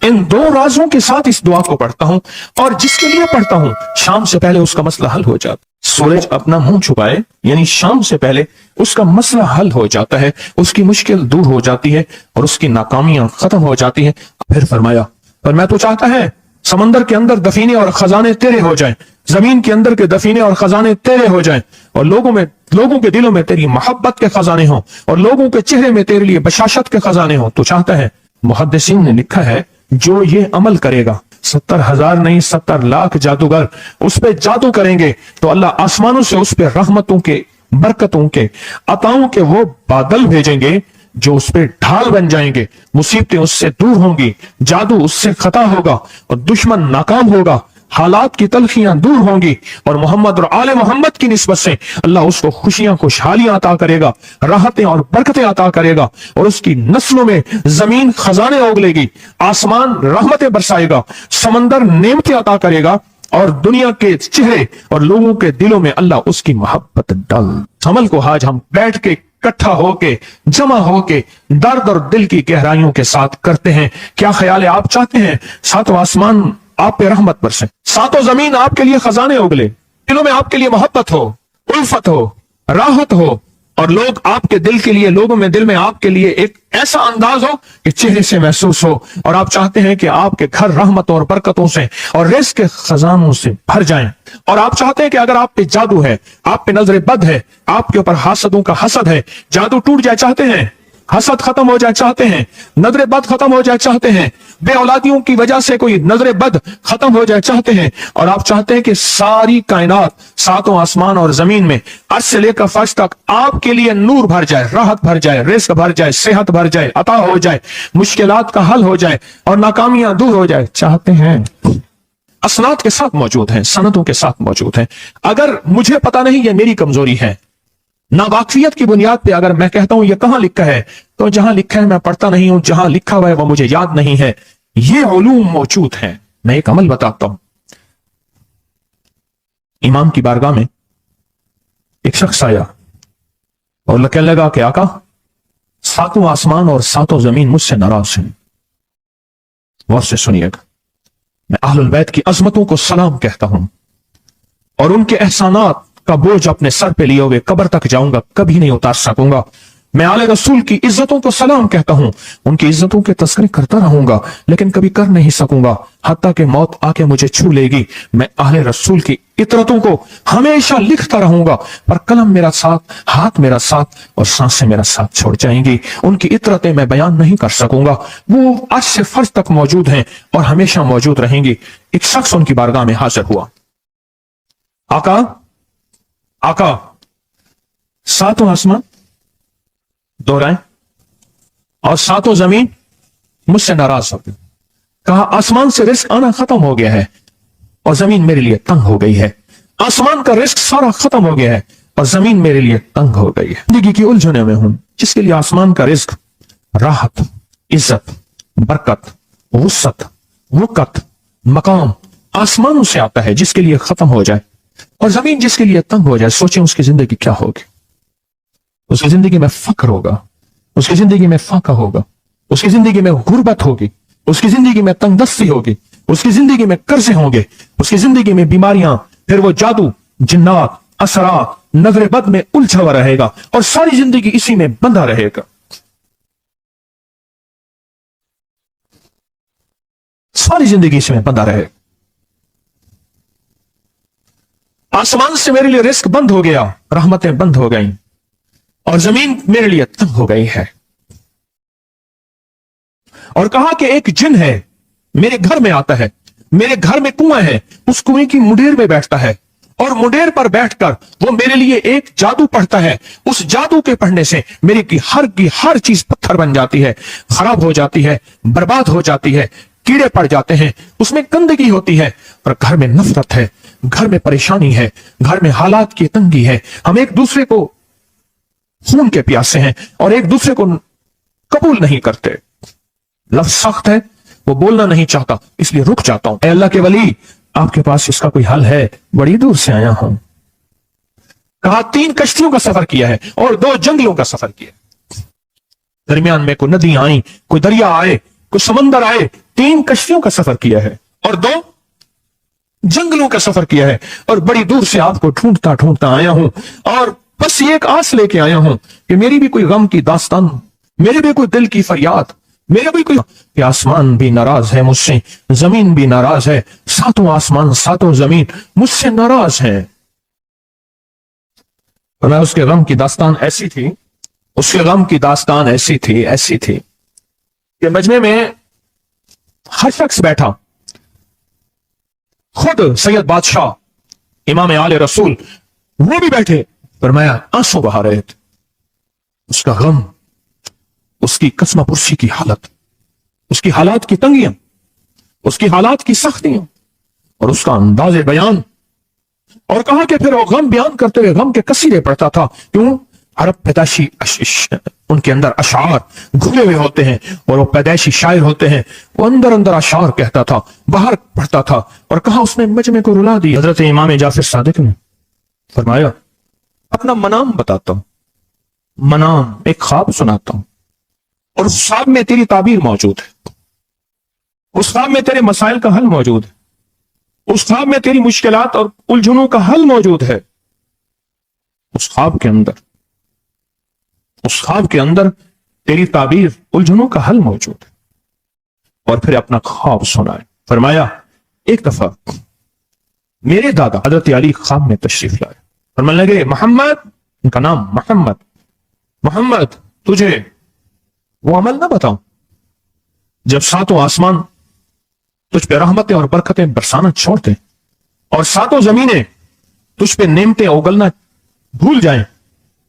इन दो राजों के साथ इस दुआ को पढ़ता हूं, और जिसके लिए पढ़ता हूं शाम से पहले उसका मसला हल हो जाता। सूरज अपना मुंह छुपाए यानी शाम से पहले उसका मसला हल हो जाता है, उसकी मुश्किल दूर हो जाती है और उसकी नाकामियां खत्म हो जाती हैं। फिर फरमाया, पर मैं तो चाहता है समंदर के अंदर दफीने और खजाने तेरे हो जाएं, जमीन के अंदर के दफीने और खजाने तेरे हो जाएं, और लोगों के दिलों में तेरी मोहब्बत के खजाने हों, और लोगों के चेहरे में तेरे लिए बशाशत के खजाने हों। तो चाहता है, मुहद्दिसीन ने लिखा है, जो ये अमल करेगा 70,000 नहीं 70 लाख जादूगर उस पे जादू करेंगे तो अल्लाह आसमानों से उस पे रहमतों के, बरकतों के, अताओं के वो बादल भेजेंगे जो उस पे ढाल बन जाएंगे। मुसीबतें उससे दूर होंगी, जादू उससे खता होगा और दुश्मन नाकाम होगा, हालात की तलखियां दूर होंगी, और मोहम्मद और आले मोहम्मद की निस्बत से अल्लाह उसको खुशियां, खुशहालियां अता करेगा, राहतें और बरकतें अता करेगा, और उसकी नस्लों में जमीन खजाने उगलेगी, आसमान रहमतें बरसाएगा, समंदर नेमतें अता करेगा, और दुनिया के चेहरे और लोगों के दिलों में अल्लाह उसकी मोहब्बत डाल। अमल को आज हम बैठ के इकट्ठा होके, जमा होके, दर्द और दिल की गहराइयों के साथ करते हैं। क्या ख्याल है? आप चाहते हैं सातों आसमान आप पे रहमत बरसे, सातों जमीन आपके लिए खजाने उगले, दिलों में आपके लिए मोहब्बत हो, उल्फत हो, राहत हो, और लोग आपके दिल के लिए, लोगों में दिल में आपके लिए एक ऐसा अंदाज हो कि चेहरे से महसूस हो, और आप चाहते हैं कि आपके घर रहमतों और बरकतों से और रिज़्क़ के खजानों से भर जाएं, और आप चाहते हैं कि अगर आप पे जादू है, आप पे नजर बद है, आपके ऊपर हासदों का हसद है, जादू टूट जाए चाहते हैं, हसद खत्म हो जाए चाहते हैं, नजर बद खत्म हो जाए चाहते हैं, बे औलादियों की वजह से कोई नजर बद खत्म हो जाए चाहते हैं, और आप चाहते हैं कि सारी कायनात, सातों आसमान और जमीन में अर्श से लेकर फर्श तक आपके लिए नूर भर जाए, राहत भर जाए, रिज़्क़ भर जाए, सेहत भर जाए, अता हो जाए, मुश्किलात का हल हो जाए और नाकामियां दूर हो जाए चाहते हैं। असनाद के साथ मौजूद हैं, सनदों के साथ मौजूद हैं। अगर मुझे पता नहीं, ये मेरी कमजोरी है, नावाकिफियत की बुनियाद पे अगर मैं कहता हूं ये कहां लिखा है, तो जहां लिखा है मैं पढ़ता नहीं हूं, जहां लिखा हुआ है वो मुझे याद नहीं है। ये उलूम मौजूद हैं। मैं एक अमल बताता हूं। इमाम की बारगाह में एक शख्स आया और कहने लगा कि आका, सातों आसमान और सातों जमीन मुझसे नाराज हैं। गौर से सुनिएगा, मैं अहलुल बैत की अजमतों को सलाम कहता हूं, और उनके एहसानात का बोझ अपने सर पे लिए हुए कब्र तक जाऊंगा, कभी नहीं उतार सकूंगा। मैं आले रसूल की इज्जतों को सलाम कहता हूं, उनकी इज्जतों के तस्करी करता रहूंगा, लेकिन कभी कर नहीं सकूंगा, हत्ता कि मौत आके मुझे छू लेगी। मैं आले रसूल की इतरतों को हमेशा लिखता रहूंगा, पर कलम मेरा साथ, हाथ मेरा साथ और सांसें मेरा साथ छोड़ जाएंगी। उनकी इतरतें मैं बयान नहीं कर सकूंगा, वो अर्श से फर्श तक मौजूद हैं और हमेशा मौजूद रहेंगी। एक शख्स उनकी बारगाह में हाजिर हुआ। आका, सातों आसमान दोहराएं और सातों जमीन मुझसे नाराज हो गई। कहा, आसमान से रिज़्क़ आना खत्म हो गया है और जमीन मेरे लिए तंग हो गई है। आसमान का रिज़्क़ सारा खत्म हो गया है और जमीन मेरे लिए तंग हो गई है। जिंदगी की उलझने में हूं, जिसके लिए आसमान का रिज़्क़, राहत, इज्जत, बरकत, वुसअत, वक़्त, मकाम आसमानों से आता है, जिसके लिए खत्म हो जाए, और जमीन जिसके लिए तंग हो जाए। सोचें उसकी जिंदगी क्या होगी। उसकी जिंदगी में फक्र होगा, उसकी जिंदगी में फाका होगा, उसकी जिंदगी में गुर्बत होगी, उसकी जिंदगी में तंगदस्ती होगी, उसकी जिंदगी में कर्जे होंगे, उसकी जिंदगी में बीमारियां, फिर वो जादू, जिन्नात, असरात, नजर बद में उलझा हुआ रहेगा और सारी जिंदगी इसी में बंधा रहेगा। सारी जिंदगी इसमें बंधा रहेगा। आसमान से मेरे लिए रिज़्क़ बंद हो गया, रहमतें बंद हो गई और जमीन मेरे लिए तंग हो गई है। और कहा कि एक जिन है, मेरे घर में आता है, मेरे घर में कुआं है, उस कुएं की मुंडेर में बैठता है और मुंडेर पर बैठकर वो मेरे लिए एक जादू पढ़ता है। उस जादू के पढ़ने से मेरी की हर चीज पत्थर बन जाती है, खराब हो जाती है, बर्बाद हो जाती है, कीड़े पड़ जाते हैं, उसमें गंदगी होती है। और घर में नफरत है, घर में परेशानी है, घर में हालात की तंगी है। हम एक दूसरे को खून के प्यासे हैं और एक दूसरे को कबूल नहीं करते। लफ्ज सख्त है, वो बोलना नहीं चाहता, इसलिए रुक जाता हूं। अल्लाह के वली, आपके पास इसका कोई हल है? बड़ी दूर से आया हूं। कहा 3 कश्तियों का सफर किया है और 2 जंगलों का सफर किया। दरमियान में कोई नदी आई, कोई दरिया आए, कोई समंदर आए, 3 कश्तियों का सफर किया है और 2 जंगलों का सफर किया है और बड़ी दूर से आपको ढूंढता ढूंढता आया हूं और बस ये एक आस लेके आया हूं कि मेरी भी कोई गम की दास्तान, मेरे भी कोई दिल की फरियाद, मेरे भी कोई कि आसमान भी नाराज है मुझसे, जमीन भी नाराज है, 7 आसमान 7 जमीन मुझसे नाराज है। और मैं उसके गम की दास्तान ऐसी थी, उसके गम की दास्तान ऐसी थी कि मजमे में हर शख्स बैठा, खुद सैयद बादशाह इमाम आले रसूल वो भी बैठे, फरमाया आंसू बहा रहे थे। उसका गम, उसकी कसम पुरसी की हालत, उसकी हालात की तंगियां, उसकी हालात की सख्तियां और उसका अंदाज़े बयान। और कहा कि फिर वो गम बयान करते हुए गम के कसीरे पढ़ता था। क्यों? अरब पैदाशी उनके अंदर अशार घुले हुए होते हैं और वो पैदाइशी शायर होते हैं। वो अंदर अंदर अशार कहता था, बाहर पढ़ता था। और कहा उसने मजमे को रुला दी। हजरत इमाम जाफर सादिक ने फरमाया अपना मनाम बताता हूं, मनाम एक ख्वाब सुनाता हूं और उस ख्वाब में तेरी ताबीर मौजूद है, उस ख्वाब में तेरे मसाइल का हल मौजूद है, उस ख्वाब में तेरी मुश्किलात और उलझनों का हल मौजूद है। उस ख्वाब के अंदर तेरी ताबीर उलझनों का हल मौजूद है। और फिर अपना ख्वाब सुनाए। फरमाया एक दफा मेरे दादा हजरत अली ख्वाब में तशरीफ लाए, फरमाने लगे मोहम्मद, उनका नाम मोहम्मद तुझे वो अमल ना बताऊं जब 7 आसमान तुझ पे रहमतें और बरकतें बरसाना छोड़ दें और 7 जमीनें तुझ पे नेमतें उगलना भूल जाएं।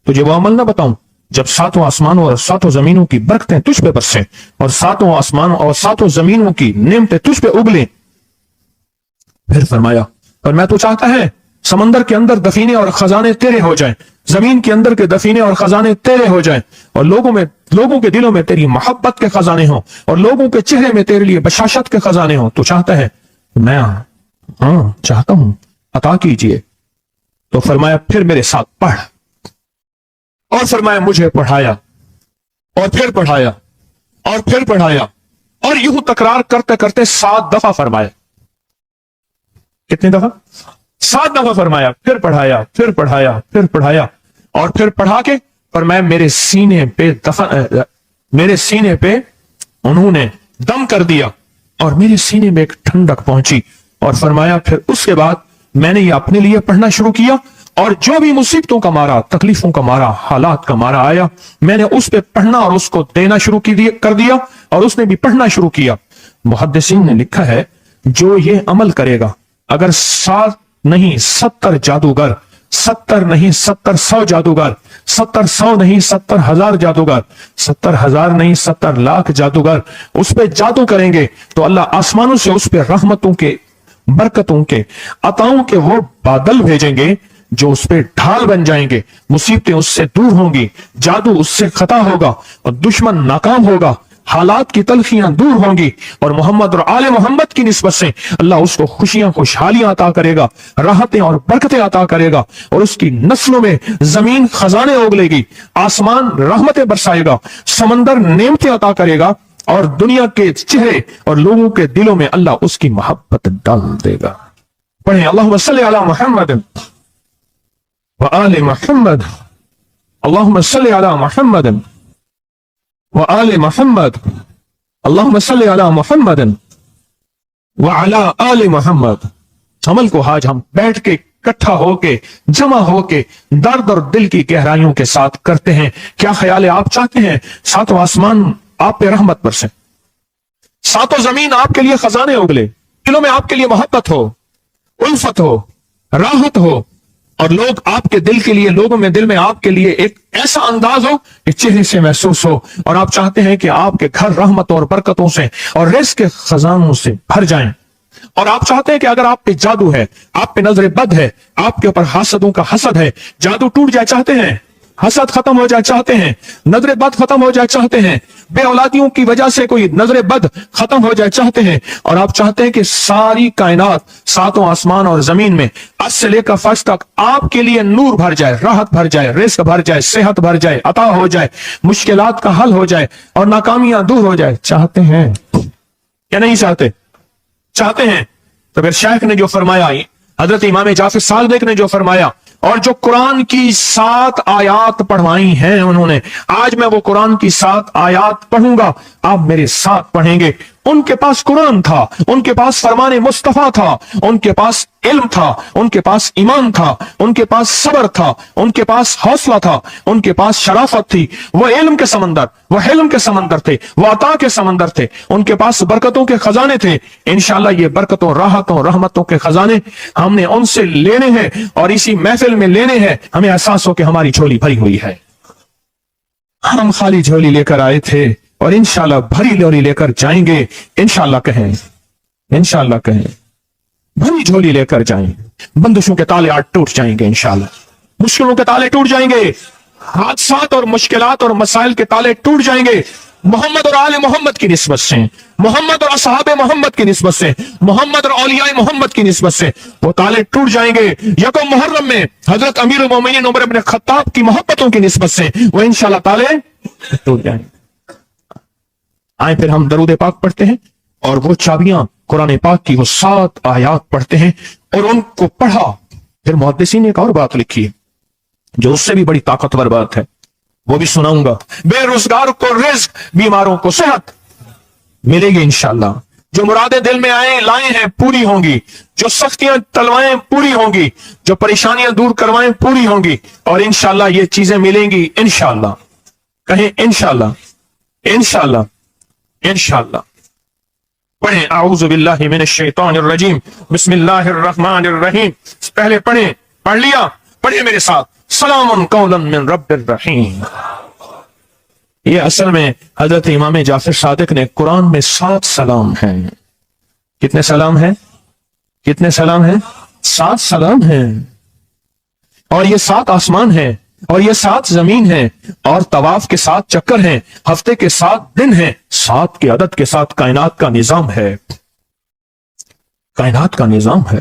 तुझे वो अमल ना बताऊं जब 7 आसमानों और 7 जमीनों की बरकतें तुझ पे बरसें और 7 आसमानों और 7 जमीनों की नेमतें तुझ पे उगलें। फिर फरमाया और मैं तो चाहता है समंदर के अंदर दफीने और खजाने तेरे हो जाएं, जमीन के अंदर के दफीने और खजाने तेरे हो जाएं और लोगों के दिलों में तेरी मोहब्बत के खजाने हों और लोगों के चेहरे में तेरे लिए बशाशत के खजाने हों। तो चाहता है? मैं हाँ चाहता हूं, अता कीजिए। तो फरमाया फिर मेरे साथ पढ़। और फरमाया मुझे पढ़ाया और फिर पढ़ाया और फिर पढ़ाया और यूं तकरार करते करते 7 दफा फरमाया। कितनी दफा? 7 दफा फरमाया, फिर पढ़ाया, फिर पढ़ाया, फिर पढ़ाया और फिर पढ़ा के फरमाया मेरे सीने पे उन्होंने दम कर दिया और मेरे सीने में एक ठंडक पहुंची। और फरमाया फिर उसके बाद मैंने ये अपने लिए पढ़ना शुरू किया और जो भी मुसीबतों का मारा, तकलीफों का मारा, हालात का मारा आया, मैंने उस पे पढ़ना और उसको देना शुरू कर दिया और उसने भी पढ़ना शुरू किया। मुहद्दिसीन ने लिखा है जो ये अमल करेगा, अगर 7 नहीं 70 जादूगर, 70 नहीं 70 जादूगर, 70 नहीं 70,000 जादूगर, 70,000 नहीं 70 लाख जादूगर उस पे जादू करेंगे तो अल्लाह आसमानों से उस पे रहमतों के, बरकतों के, अताओं के वो बादल भेजेंगे जो उस पे ढाल बन जाएंगे। मुसीबतें उससे दूर होंगी, जादू उससे खता होगा और दुश्मन नाकाम होगा, हालात की तलखियां दूर होंगी और मोहम्मद और आले मोहम्मद की निस्बत से अल्लाह उसको खुशियां, खुशहालियां अता करेगा, राहतें और बरकतें अता करेगा और उसकी नस्लों में जमीन खजाने उगलेगी, आसमान रहमतें बरसाएगा, समंदर नेमतें अता करेगा और दुनिया के चेहरे और लोगों के दिलों में अल्लाह उसकी मोहब्बत डाल देगा। पढ़े अल्लाहुम्मा सल्ली अला मुहम्मद व आले मुहम्मद, अल्लाहुम्मा सल्ली अला मुहम्मद व आले मुहम्मद, अल्लाहुम्मा सल्ली अला मुहम्मद व अला आले मुहम्मद। अमल को आज हम बैठ के इकट्ठा होके, जमा होके, दर्द और दिल की गहराइयों के साथ करते हैं। क्या ख्याल है? आप चाहते हैं 7 आसमान आप पे रहमत बरसे, 7 जमीन आपके लिए खजाने उगले, दिलों में आपके लिए मोहब्बत हो, उल्फत हो, राहत हो और लोग आपके दिल के लिए, लोगों में दिल में आपके लिए एक ऐसा अंदाज हो कि चेहरे से महसूस हो और आप चाहते हैं कि आपके घर रहमत और बरकतों से और रिज़्क़ के खजानों से भर जाएं। और आप चाहते हैं कि अगर आप पे जादू है, आप पे नजर बद है, आपके ऊपर हासदों का हसद है, जादू टूट जाए चाहते हैं, हसद खत्म हो जाए चाहते हैं, नजर बद खत्म हो जाए चाहते हैं, बे औलादियों की वजह से कोई नजर बद खत्म हो जाए चाहते हैं और आप चाहते हैं कि सारी कायनात, 7 आसमान और जमीन में आज से लेकर फर्श तक आपके लिए नूर भर जाए, राहत भर जाए, रिज़्क़ भर जाए, सेहत भर जाए, अता हो जाए, मुश्किलात का हल हो जाए और नाकामियां दूर हो जाए चाहते हैं। یا نہیں چاہتے؟ چاہتے ہیں. تو پھر شیخ نے جو فرمایا, حضرت امام جعفر صادق نے جو فرمایا, اور جو قرآن کی 7 آیات پڑھوائی ہیں انہوں نے, آج میں وہ قرآن کی 7 آیات پڑھوں گا, آپ میرے ساتھ پڑھیں گے. ان کے پاس قرآن تھا, ان کے پاس فرمان مصطفیٰ تھا, ان کے پاس علم تھا, ان کے پاس ایمان تھا, ان کے پاس صبر تھا, ان کے پاس حوصلہ تھا, ان کے پاس شرافت تھی. وہ علم کے سمندر, وہ حلم کے سمندر تھے, وہ عطا کے سمندر تھے, ان کے پاس برکتوں کے خزانے تھے. انشاءاللہ یہ برکتوں, راحتوں, رحمتوں کے خزانے ہم نے ان سے لینے ہیں اور اسی محفل میں لینے ہیں. ہمیں احساس ہو کہ ہماری جھولی بھری ہوئی ہے. ہم خالی جھولی لے کر آئے تھے اور انشاءاللہ بھری جھولی لے کر جائیں گے. انشاءاللہ کہیں, انشاءاللہ کہیں, بھری جھولی لے کر جائیں. بندشوں کے تالے آج ٹوٹ جائیں گے انشاءاللہ, مشکلوں کے تالے ٹوٹ جائیں گے, حادثات اور مشکلات اور مسائل کے تالے ٹوٹ جائیں گے. محمد اور آل محمد کی نسبت سے, محمد اور اصحاب محمد کی نسبت سے, محمد اور اولیاء محمد کی نسبت سے وہ تالے ٹوٹ جائیں گے. یکم محرم میں حضرت امیر المومنین عمر بن خطاب کی محبتوں کی نسبت سے وہ انشاءاللہ تالے ٹوٹ جائیں گے. آئیں پھر ہم درود پاک پڑھتے ہیں اور وہ چابیاں قرآن پاک کی وہ 7 آیات پڑھتے ہیں. اور ان کو پڑھا پھر محدثین نے ایک اور بات لکھی ہے جو اس سے بھی بڑی طاقتور بات ہے, وہ بھی سناؤں گا. بے روزگار کو رزق, بیماروں کو صحت ملے گی انشاءاللہ. جو مرادیں دل میں لائیں ہیں پوری ہوں گی, جو سختیاں تلوائیں پوری ہوں گی, جو پریشانیاں دور کروائیں پوری ہوں گی, اور انشاءاللہ یہ چیزیں ملیں گی انشاءاللہ. کہیں انشاءاللہ, انشاءاللہ, انشاءاللہ. پڑھیں اعوذ باللہ من الشیطان الرجیم بسم اللہ الرحمن الرحیم. پہلے پڑھیں, پڑھ لیا, پڑھیں میرے ساتھ. سلام قولا من رب الرحیم. یہ اصل میں حضرت امام جعفر صادق نے قرآن میں 7 سلام ہیں. کتنے سلام ہیں؟ کتنے سلام ہیں؟ 7 سلام ہیں. اور یہ 7 آسمان ہیں, اور یہ 7 زمین ہیں, اور طواف کے 7 چکر ہیں, ہفتے کے 7 دن ہیں, 7 کے عدد کے ساتھ کائنات کا نظام ہے. کائنات کا نظام ہے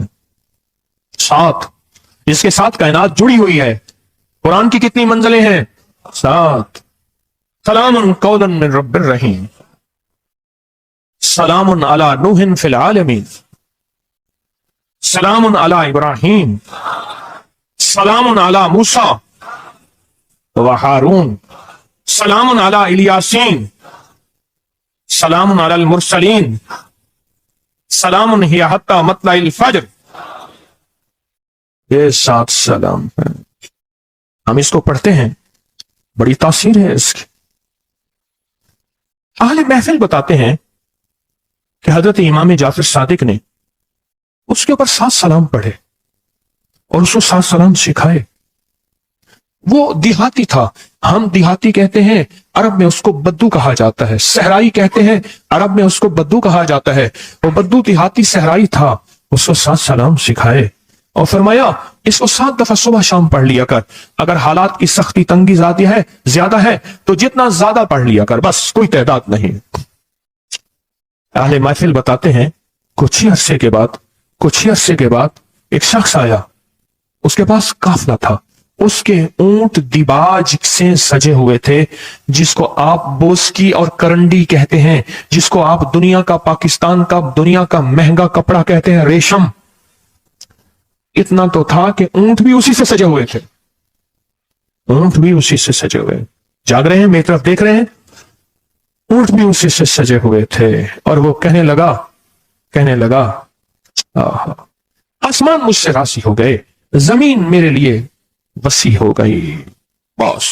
7, جس کے ساتھ کائنات جڑی ہوئی ہے. قرآن کی کتنی منزلیں ہیں؟ 7. سلام قولا من رب الرحیم. سلام علی نوح فی العالمین. سلام علی ابراہیم. سلام علی موسیٰ و ہارون. سلام علی الیاسین. سلام علی المرسلین. سلام ہی حتی مطلع الفجر. یہ 7 سلام ہیں. ہم اس کو پڑھتے ہیں, بڑی تاثیر ہے اس کی. اہل محفل بتاتے ہیں کہ حضرت امام جعفر صادق نے اس کے اوپر 7 سلام پڑھے اور اس کو 7 سلام سکھائے. وہ دیہاتی تھا, ہم دیہاتی کہتے ہیں, عرب میں اس کو بدو کہا جاتا ہے. صحرائی کہتے ہیں, عرب میں اس کو بدو کہا جاتا ہے. وہ بدو دیہاتی صحرائی تھا, اس کو 7 سلام سکھائے اور فرمایا اس کو 7 دفعہ صبح شام پڑھ لیا کر. اگر حالات کی سختی تنگی زیادہ ہے تو جتنا زیادہ پڑھ لیا کر, بس کوئی تعداد نہیں. اہل محفل بتاتے ہیں کچھ ہی عرصے کے بعد ایک شخص آیا, اس کے پاس قافلہ تھا, اس کے اونٹ دیباج سے سجے ہوئے تھے, جس کو آپ بوسکی اور کرنڈی کہتے ہیں, جس کو آپ دنیا کا, پاکستان کا دنیا کا مہنگا کپڑا کہتے ہیں, ریشم. اتنا تو تھا کہ اونٹ بھی اسی سے سجے ہوئے تھے, اونٹ بھی اسی سے سجے ہوئے. جاگ رہے ہیں, میری طرف دیکھ رہے ہیں, اونٹ بھی اسی سے سجے ہوئے تھے. اور وہ کہنے لگا آسمان مجھ سے راضی ہو گئے, زمین میرے لیے وسیع ہو گئی. بس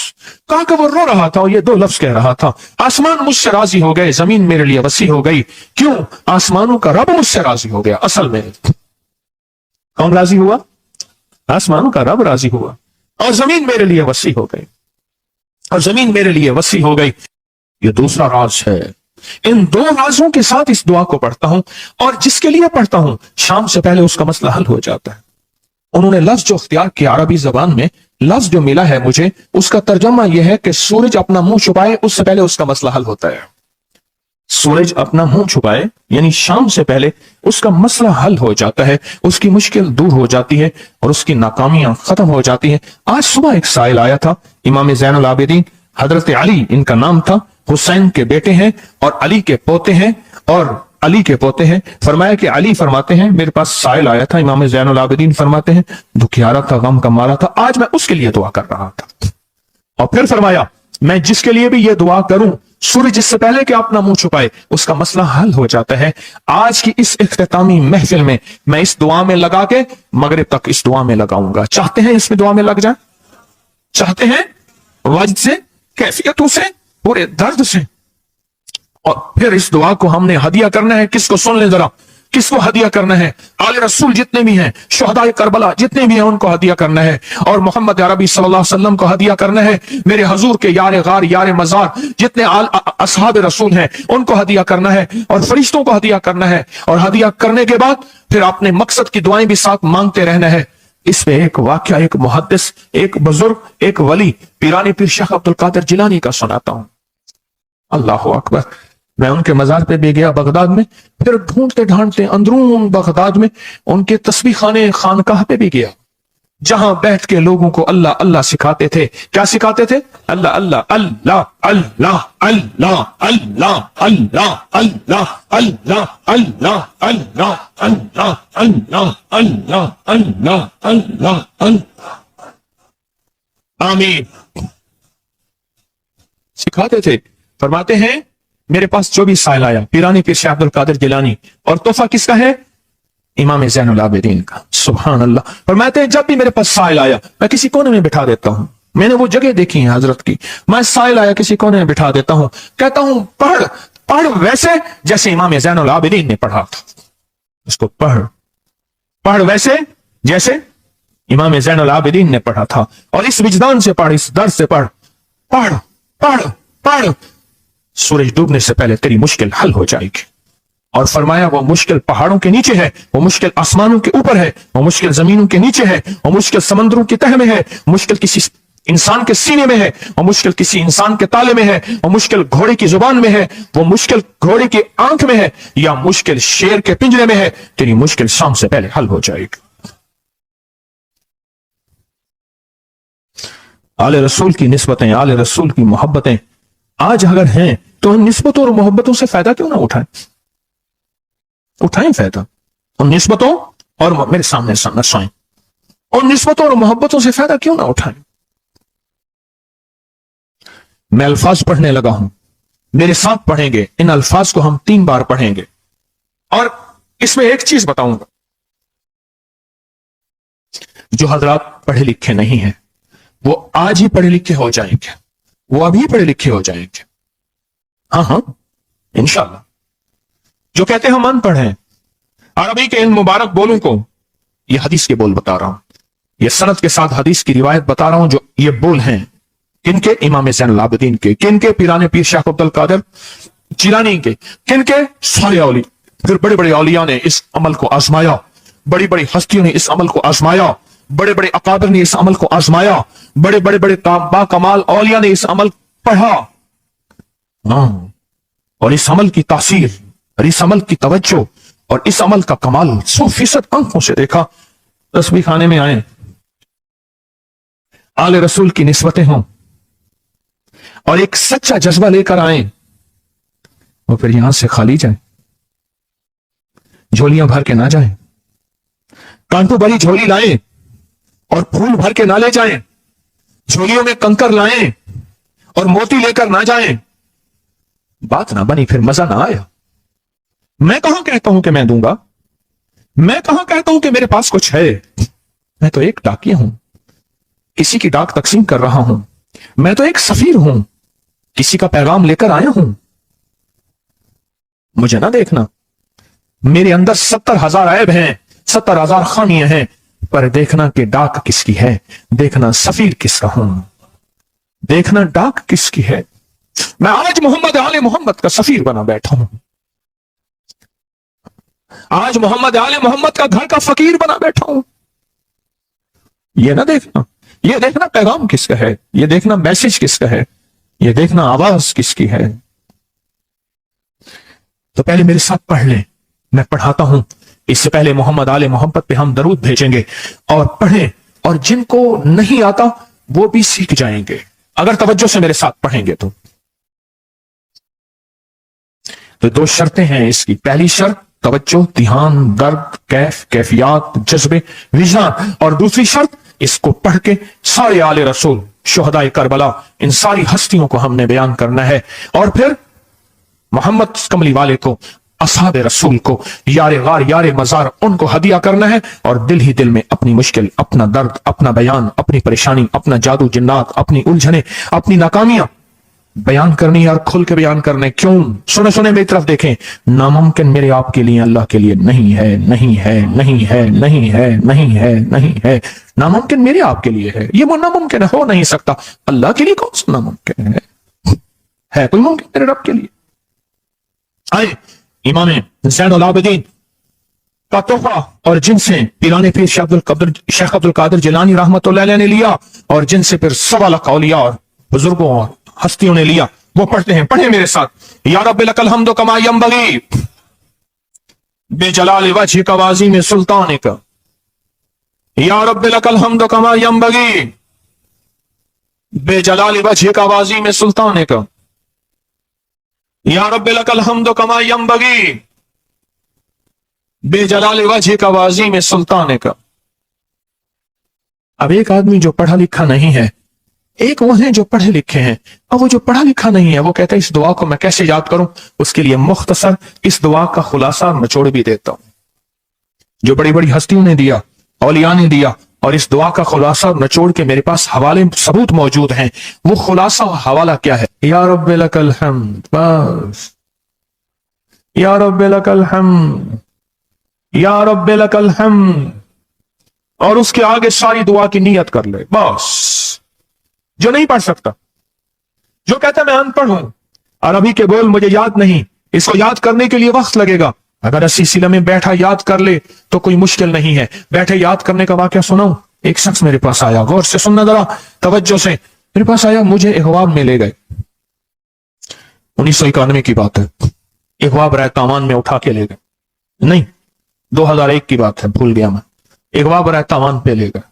کہا کہ وہ رو رہا تھا اور یہ 2 لفظ کہہ رہا تھا, آسمان مجھ سے راضی ہو گئے, زمین میرے لیے وسیع ہو گئی. کیوں؟ آسمانوں کا رب مجھ سے راضی ہو گیا. اصل میں کون راضی ہوا؟ آسمانوں کا رب راضی ہوا, اور زمین میرے لیے وسیع ہو گئی, اور زمین میرے لیے وسیع ہو گئی. یہ دوسرا راز ہے. ان 2 رازوں کے ساتھ اس دعا کو پڑھتا ہوں, اور جس کے لیے پڑھتا ہوں شام سے پہلے اس کا مسئلہ حل ہو جاتا ہے. انہوں نے لفظ جو اختیار کیا عربی زبان میں, لفظ جو ملا ہے مجھے, اس کا ترجمہ یہ ہے کہ سورج اپنا منہ چھپائے اس سے پہلے اس کا مسئلہ حل ہوتا ہے. سورج اپنا منہ چھپائے یعنی شام سے پہلے اس کا مسئلہ حل ہو جاتا ہے, اس کی مشکل دور ہو جاتی ہے اور اس کی ناکامیاں ختم ہو جاتی ہیں. آج صبح ایک سائل آیا تھا, امام زین العابدین حضرت علی ان کا نام تھا, حسین کے بیٹے ہیں اور علی کے پوتے ہیں, اور अली के पोते हैं। फरमाया कि अली फरमाते हैं मेरे पास साइल आया था, इमाम ज़ैनुल आबिदीन फरमाते हैं दुखियारा था, गम का मारा था, आज मैं उसके लिए दुआ कर रहा था। और फिर फरमाया मैं जिसके लिए भी ये दुआ करूं, सूरज इससे पहले कि अपना मुंह छुपाए उसका मसला हल हो जाता है। आज की इस इख्तितामी महफिल में मैं इस दुआ में लगा के मगरिब तक इस दुआ में लगाऊंगा। चाहते हैं इसमें दुआ में लग जाए? चाहते हैं? वजद से, कैफियतों से, पूरे दर्द से। और फिर इस दुआ को हमने हदिया करना है। किसको? सुन ले जरा, किसको हदिया करना है? आले रसूल जितने भी हैं, शुहदाए करबला जितने भी हैं, उनको हदिया करना है। और मोहम्मद अरबी सल्लल्लाहु अलैहि वसल्लम को हदिया करना है। मेरे हजूर के यार गार यार मजार जितने असहाब रसूल हैं उनको हदिया करना है, और फरिश्तों को हदिया करना है। और हदिया करने के बाद फिर अपने मकसद की दुआएं भी साथ मांगते रहना है। इसमें एक वाकया, एक मुहद्दिस, एक बुजुर्ग, एक वली पीरानी पीर शेख अब्दुल कादिर जिलानी का सुनाता हूं। अल्लाह अकबर। मैं उनके मजार पे भी गया बगदाद में, फिर ढूंढते ढांढते अंदरून बगदाद में उनके तस्बीह खाने खानकाह पे भी गया, जहां बैठ के लोगों को अल्लाह अल्लाह सिखाते थे। क्या सिखाते थे? अल्लाह अल्लाह अल्लाह अल्लाह अल्लाह अल्लाह अल्लाह अल्लाह अल्लाह अल्लाह अल्लाह अल्लाह अल्लाह अल्लाह अल्लाह अल्लाह अल्लाह आमीन सिखाते थे। फरमाते हैं मेरे पास जो भी साइल आया, पीरानी पीर शेख अब्दुल कादिर जिलानी, और तोहफा किसका है? इमाम ज़ैनुल आबिदीन का। सुभान अल्लाह। फरमाते हैं जब भी मेरे पास साइल आया मैं किसी कोने में बिठा देता हूं। मैंने वो जगह देखी है हजरत की, मैं साइल आया किसी कोने में बिठा देता हूं, कहता हूं पढ़ पढ़ वैसे जैसे इमाम ज़ैनुल आबिदीन ने पढ़ा था। उसको पढ़ पढ़ वैसे जैसे इमाम ज़ैनुल आबिदीन ने पढ़ा था, और इस विजदान से पढ़, इस दर्द से पढ़, पढ़ पढ़ पढ़। सूरज डूबने से पहले तेरी मुश्किल हल हो जाएगी। और फरमाया वो मुश्किल पहाड़ों के नीचे है, वो मुश्किल आसमानों के ऊपर है, वो मुश्किल जमीनों के नीचे है, वो मुश्किल समंदरों की तह में है, मुश्किल किसी इंसान के सीने में है, वो मुश्किल किसी इंसान के ताले में है, वो मुश्किल घोड़े की जुबान में है, वो मुश्किल घोड़े की आंख में है, या मुश्किल शेर के पिंजरे में है। तेरी मुश्किल शाम से पहले हल हो जाएगी। आले रसूल की निस्बतें, आले रसूल की मोहब्बतें आज अगर हैं तो उन निस्बतों और मोहब्बतों से फायदा क्यों ना उठाएं? उठाएं फायदा उन निस्बतों और मेरे सामने सोएं, उन निस्बतों और मोहब्बतों से फायदा क्यों ना उठाएं? मैं अल्फाज पढ़ने लगा हूं, मेरे साथ पढ़ेंगे। इन अल्फाज को हम 3 बार पढ़ेंगे, और इसमें एक चीज बताऊंगा, जो हजरात पढ़े लिखे नहीं हैं वो आज ही पढ़े लिखे हो जाएंगे, वो अभी पढ़े लिखे हो जाएंगे। हाँ हाँ इंशाअल्लाह। जो कहते हैं हम अनपढ़ हैं, अरबी के इन मुबारक बोलों को, ये हदीस के बोल बता रहा हूं, ये सनद के साथ हदीस की रिवायत बता रहा हूं। जो ये बोल हैं किनके? इमाम ज़ैनुल आबिदीन के। किनके? पीराने पीर शेख अब्दुल कादिर जिलानी के। किनके? सारे औली, फिर बड़े बड़े औलिया ने इस अमल को आजमाया, बड़ी बड़ी हस्तियों ने इस अमल को आजमाया, बड़े बड़े अकाबिर ने इस अमल को आजमाया, बड़े बड़े बड़े बाकमाल औलिया ने इस अमल पढ़ा। हाँ, और इस अमल की तासीर और इस अमल की तवज्जो और इस अमल का कमाल 100% आंखों से देखा। तस्बीह खाने में आए, आले रसूल की निस्बतें हों और एक सच्चा जज्बा लेकर आए, और फिर यहां से खाली जाए, झोलियां भर के ना जाए, कांटों भरी झोली लाएं और फूल भर के ना ले जाएं, झोलियों में कंकर लाएं और मोती लेकर ना जाएं। बात ना बनी, फिर मजा ना आया। मैं कहां कहता हूं कि मैं दूंगा, मैं कहां कहता हूं कि मेरे पास कुछ है। मैं तो एक डाकिया हूं, किसी की डाक तकसीम कर रहा हूं। मैं तो एक सफीर हूं, किसी का पैगाम लेकर आया हूं। मुझे ना देखना, मेरे अंदर 70,000 ऐब हैं, 70,000 खामियां हैं, पर देखना कि डाक किसकी है, देखना सफीर किसका हूं, देखना डाक किसकी है। मैं आज मोहम्मद आले मोहम्मद का सफीर बना बैठा हूं, आज मोहम्मद आले मोहम्मद का घर का फकीर बना बैठा हूं। ये ना देखना, ये देखना पैगाम किसका है, ये देखना मैसेज किसका है, ये देखना आवाज किसकी है। तो पहले मेरे साथ पढ़ लें, मैं पढ़ाता हूं। इससे पहले मोहम्मद आले मोहम्मद पे हम दरूद भेजेंगे और पढ़ें, और जिनको नहीं आता वो भी सीख जाएंगे अगर तवज्जो से मेरे साथ पढ़ेंगे। तो तो दो शर्तें हैं इसकी। पहली शर्त तवज्जो, ध्यान, दर्द, कैफ, कैफियत, जज्बे, विजन। और दूसरी शर्त, इसको पढ़ के सारे आले रसूल, शुहदाए करबला, इन सारी हस्तियों को हमने बयान करना है। और फिर मोहम्मद कमली वाले को, असहाबे रसूल को, यारे गार यारे मजार, उनको हदिया करना है। और दिल ही दिल में अपनी मुश्किल, अपना दर्द, अपना बयान, अपनी परेशानी, अपना जादू जिन्नात, अपनी उलझने, अपनी नाकामियां बयान करनी है और खुल के बयान करने। क्यों? सुने सुने मेरी तरफ देखें। नामुमकिन मेरे आपके लिए अल्लाह के लिए नहीं है, नहीं है, नहीं है, नहीं है, नहीं है, नहीं है। नामुमकिन मेरे आपके लिए है, ये वो नामुमकिन हो नहीं सकता। अल्लाह के लिए कौन सा नामुमकिन है कोई मुमकिन मेरे रब के लिए? आए इमाम ज़ैनुल आबिदीन का तोहफा, और जिनसे पीराने पीर शेख अब्दुल कादिर जिलानी रहमतुल्लाह अलैह ने लिया, और जिनसे फिर सवा लाख औलिया और बुजुर्गों और हस्तियों ने लिया, वो पढ़ते हैं। पढ़े मेरे साथ। या रब्बी लकल हम्दु कमा यंबगी बेजलाल वजहिक व अज़ीम सुल्तानिक। या रब्बी लकल हम्दु कमा यंबगी बेजलाल वजहिक व अज़ीम सुल्तानिक। या रब्बी लकल हम्दु कमा यंबगी बेजलाल वजहिक व अज़ीम सुल्तानिक। अब एक आदमी जो पढ़ा लिखा नहीं है, एक वो है जो पढ़े लिखे हैं। अब वो जो पढ़ा लिखा नहीं है, वो कहता है इस दुआ को मैं कैसे याद करूं? उसके लिए मुख्तसर इस दुआ का खुलासा निचोड़ भी देता हूं, जो बड़ी बड़ी हस्तियों ने दिया, औलिया ने दिया, और इस दुआ का खुलासा निचोड़ के मेरे पास हवाले सबूत मौजूद हैं। वो खुलासा हवाला क्या है? या रब्बी लकल हम्द, बस। या रब्बी लकल हम्द, या रब्बी लकल हम्द, और उसके आगे सारी दुआ की नियत कर ले, बस। जो नहीं पढ़ सकता, जो कहता मैं अनपढ़ हूं, अरबी के बोल मुझे याद नहीं, इसको याद करने के लिए वक्त लगेगा, अगर अस्सी सिला में बैठा याद कर ले तो कोई मुश्किल नहीं है। बैठे याद करने का वाकया सुनाऊं। एक शख्स मेरे पास आया, गौर से सुनना जरा, तवज्जो से। मेरे पास आया, मुझे इख्वाब में ले गए। 1991 की बात है। इख्वाब राय तावान में उठा के ले गए, नहीं 2001 की बात है, भूल गया मैं। इख्वाब राय तावान पे ले गए।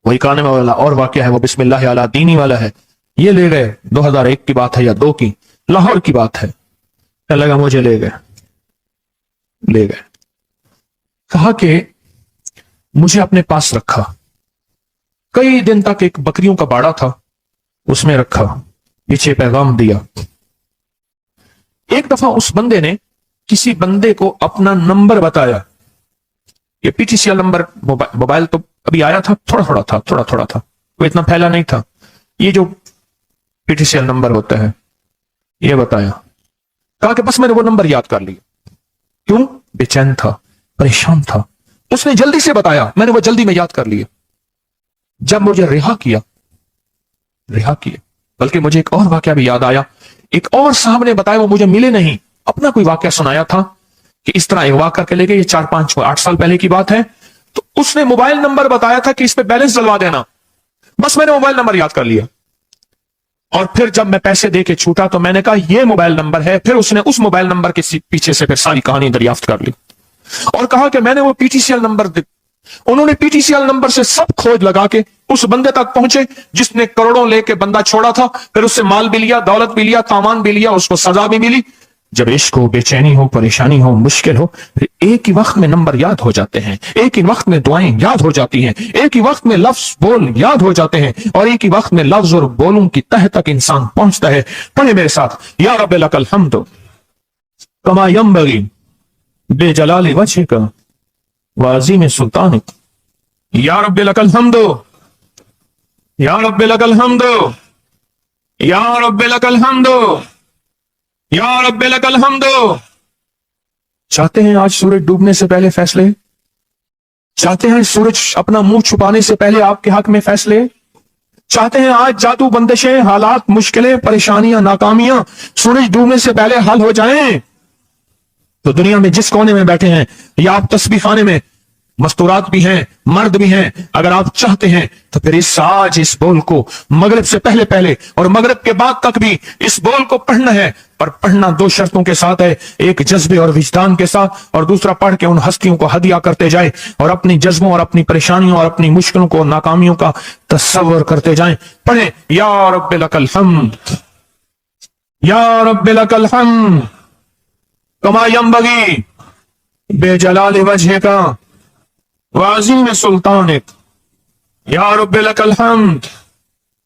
वही काने वाला और वाकया है, वो बिस्मिल्लाह अला दीनी वाला है। ये ले गए, 2001 की बात है या 2 की, लाहौर की बात है। क्या लगा, मुझे ले गए। कहा कि मुझे अपने पास रखा। कई दिन तक एक बकरियों का बाड़ा था, उसमें रखा, पीछे पैगाम दिया। एक दफा उस बंदे ने किसी बंदे को अपना नंबर बताया। ये पीटीसीएल नंबर, मोबाइल तो अभी आया था, थोड़ा थोड़ा था, वो इतना फैला नहीं था। ये जो पीटीसीएल नंबर होता है, ये बताया। कहा कि बस मैंने वो नंबर याद कर लिया। क्यों? बेचैन था, परेशान था। उसने जल्दी से बताया, मैंने वो जल्दी में याद कर लिया। जब मुझे रिहा किया, बल्कि मुझे एक और वाकया भी याद आया। एक और साहब ने बताया, वो मुझे मिले नहीं, अपना कोई वाकया सुनाया था कि इस तरह अगवा करके ले गए। ये 4-5-8 साल पहले की बात है। तो उसने मोबाइल नंबर बताया था कि इस पे बैलेंस डलवा देना। बस मैंने मोबाइल नंबर याद कर लिया, और फिर जब मैं पैसे दे के छूटा तो मैंने कहा ये मोबाइल नंबर है। फिर उसने उस मोबाइल नंबर के पीछे से फिर सारी कहानी दरियाफ्त कर ली और कहा कि मैंने वो पीटीसीएल नंबर उन्होंने पीटीसीएल नंबर से सब खोज लगा के उस बंदे तक पहुंचे जिसने करोड़ों लेके बंदा छोड़ा था। फिर उससे माल भी लिया, दौलत भी लिया, सामान भी लिया, उसको सजा भी मिली। जब इश्क हो, बेचैनी हो, परेशानी हो, मुश्किल हो, एक ही वक्त में नंबर याद हो जाते हैं, एक ही वक्त में दुआएं याद हो जाती हैं, एक ही वक्त में लफ्ज बोल याद हो जाते हैं, और एक ही वक्त में लफ्ज और बोलों की तह तक इंसान पहुंचता है। पढ़े मेरे साथ। या रब्बी लकल हम्दु कमा यंबगी बेजलाल वजहिक व अज़ीम सुल्तानिक। या रब्बी लकल हम्दु, या रब्बी लकल हम्दु, या रब्बी लकल हम्दु, या रब्बी लकल हम्दु। चाहते हैं आज सूरज डूबने से पहले फैसले? चाहते हैं सूरज अपना मुंह छुपाने से पहले आपके हक में फैसले? चाहते हैं आज जादू, बंदिशें, हालात, मुश्किलें, परेशानियां, नाकामियां सूरज डूबने से पहले हल हो जाएं? तो दुनिया में जिस कोने में बैठे हैं, या आप तस्बीह खाने में, मस्तूरात भी हैं, मर्द भी हैं, अगर आप चाहते हैं तो फिर इस बोल को मगरिब से पहले पहले और मगरिब के बाद तक भी इस बोल को पढ़ना है। पर पढ़ना 2 शर्तों के साथ है, एक जज्बे और विजदान के साथ, और दूसरा पढ़ के उन हस्तियों को हदिया करते जाए और अपनी जज्बों और अपनी परेशानियों और अपनी मुश्किलों को, नाकामियों का तस्वर करते जाएं। पढ़े या रब्बी लकल हम्द, या रब्बी लकल हम्द, कमा यंबगी बेजलाल वजह का वाज़ीम सुल्तानिक या रब्बे लकल हम्द।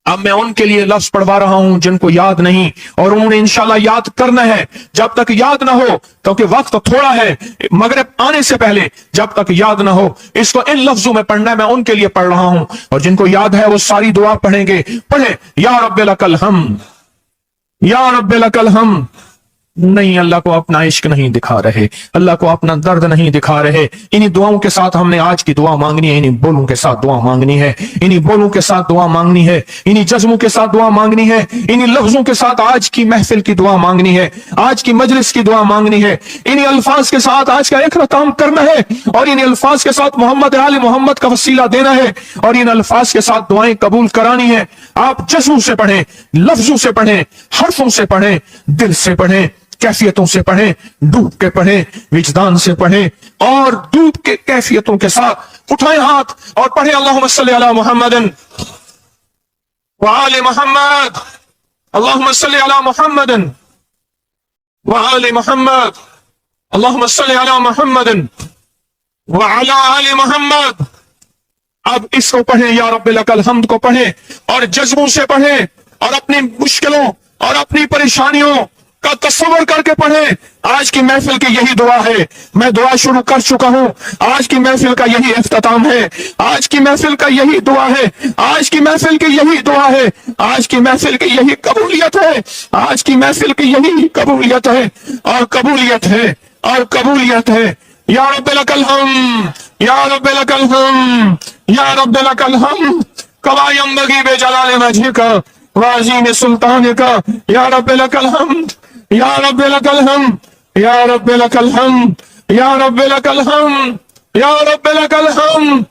अब मैं उनके लिए लफ्ज पढ़वा रहा हूं जिनको याद नहीं, और उन्होंने इंशाल्लाह याद करना है। जब तक याद ना हो, क्योंकि वक्त तो थोड़ा है, मगरिब आने से पहले जब तक याद ना हो इसको इन लफ्जों में पढ़ना है। मैं उनके लिए पढ़ रहा हूं, और जिनको याद है वो सारी दुआ पढ़ेंगे। पढ़े या रब्बे लकल हम्द, या रब्बे लकल हम्द। नहीं, अल्लाह को अपना इश्क नहीं दिखा रहे, अल्लाह को अपना दर्द नहीं दिखा रहे। इन्हीं दुआओं के साथ हमने आज की दुआ मांगनी है, इन्हीं बोलों के साथ दुआ मांगनी है, इन्हीं बोलों के साथ दुआ मांगनी है, इन्हीं जज्मों के साथ दुआ मांगनी है, इन्हीं लफ्जों के साथ आज की महफिल की दुआ मांगनी है, आज की मजलिस की दुआ मांगनी है। इन्हीं अल्फाज के साथ आज का इख्तिताम करना है, और इन्हीं अल्फाज के साथ मोहम्मद आले मोहम्मद का वसीला देना है, और इन अल्फाज के साथ दुआएं कबूल करानी है। आप जज्मों से पढ़ें, लफ्जों से पढ़ें, हर्फों से पढ़ें, दिल से पढ़ें, कैफियतों से पढ़ें, डूब के पढ़ें, विजदान से पढ़ें, और डूब के कैफियतों के साथ उठाएं हाथ और पढ़ें अल्लाहुम्मा सल्ली अला मुहम्मदिन व आले मुहम्मद, अल्लाहुम्मा सल्ली अला मुहम्मदिन व आले मुहम्मद, अल्लाहुम्मा सल्ली अला मुहम्मदिन व अला आले मुहम्मद। अब इसको पढ़ें, या रब्बे लकल हम्द को पढ़ें, और जज्बों से पढ़ें, और अपनी मुश्किलों और अपनी परेशानियों का तस्वर करके पढ़ें। आज की महफिल की यही दुआ है, मैं दुआ शुरू कर चुका हूं। आज की महफिल का यही इख्तिताम है, आज की महफिल का यही दुआ है, आज की महफिल की यही दुआ है, आज की महफिल की यही कबूलियत है, आज की महफिल की यही कबूलियत है, और कबूलियत है, और कबूलियत है। या रब्बे लकल हम्द, या रब्बे लकल हम्द, या रब्बे लकल हम्द, कमा यंबगी बेजलाल वजहिका वाज़ीम सुल्तानिका, या रब्बे लकल हम्द, या रब्बे लकल हम्द, या रब्बे लकल हम्द, या रब्बे लकल हम्द, या रब्बे लकल हम्द,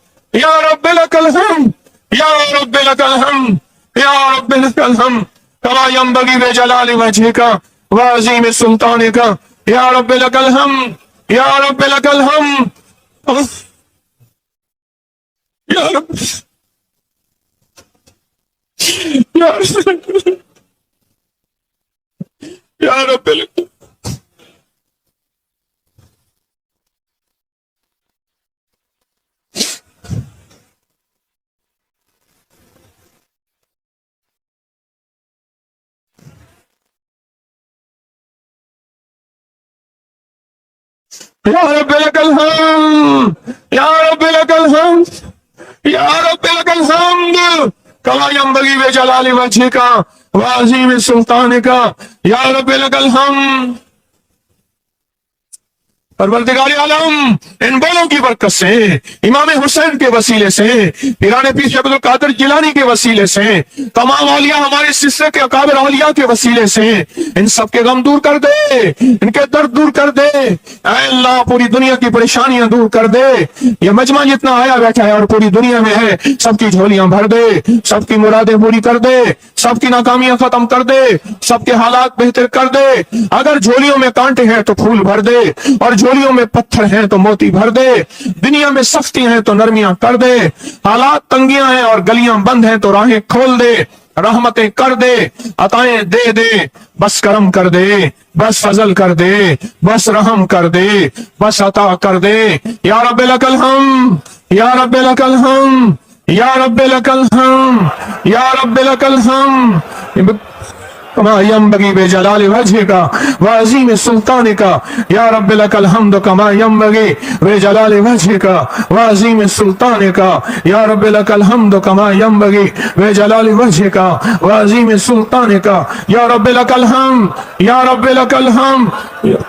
या रब्बे लकल हम्द, या रब्बे लकल हम्द, या रब्बे लकल हम्द, कमा यंबगी बेजलाल वजहिका वाज़ीम सुल्तानिका, या रब्बे लकल हम्द, या रब्बे लकल हम्द, या रब्बे, या रब्बे, या रब्बे लकल, या रब्बे लकल हम्द, या रब्बे लकल हम्द, या रब्बे लकल हम्द, कमा यंबगी बेजलाल वजहिका वाज़ीम सुल्तानिका, या रब्बे लकल हम्द। परवरदिगार आलम, इन बोलों की बरकत से, इमाम हुसैन के वसीले से, पीराने पीर शेख अब्दुल कादिर जिलानी के वसीले से, तमाम औलिया हमारे सिलसिले के अकाबिर औलिया के वसीले से, इन सब के गम दूर कर दे, इनके दर्द दूर कर दे। ऐ अल्लाह, पूरी दुनिया की परेशानियां दूर कर दे। ये मजमा जितना आया बैठा है और पूरी दुनिया में है, सबकी झोलियां भर दे, सबकी मुरादें पूरी कर दे, सबकी नाकामियां खत्म कर दे, सबके हालात बेहतर कर दे। अगर झोलियों में कांटे हैं तो फूल भर दे, और झोलियों में पत्थर हैं तो मोती भर दे। दुनिया में सख्ती हैं तो नरमियां कर दे, हालात तंगियां हैं और गलियां बंद हैं तो राहें खोल दे, रहमतें कर दे, अताएं दे दे, बस करम कर दे, बस फजल कर दे, बस रहम कर दे, बस अता कर दे। या रब्बे लकल हम्द, या रब्बे लकल हम्द, या रब्बे लकल हम्द, या रब्बे लकल हम्द, कमा यंबगी बेजलाल वजहिका वाज़ीम सुल्तानिका, या रब्बे लकल हम्द, कमा यंबगी बेजलाल वजहिका वाज़ीम सुल्तानिका, या रब्बे लकल हम्द, कमा यंबगी बेजलाल वजहिका वाज़ीम सुल्तानिका, या रब्बे लकल हम्द, या रब्बे लकल हम्द।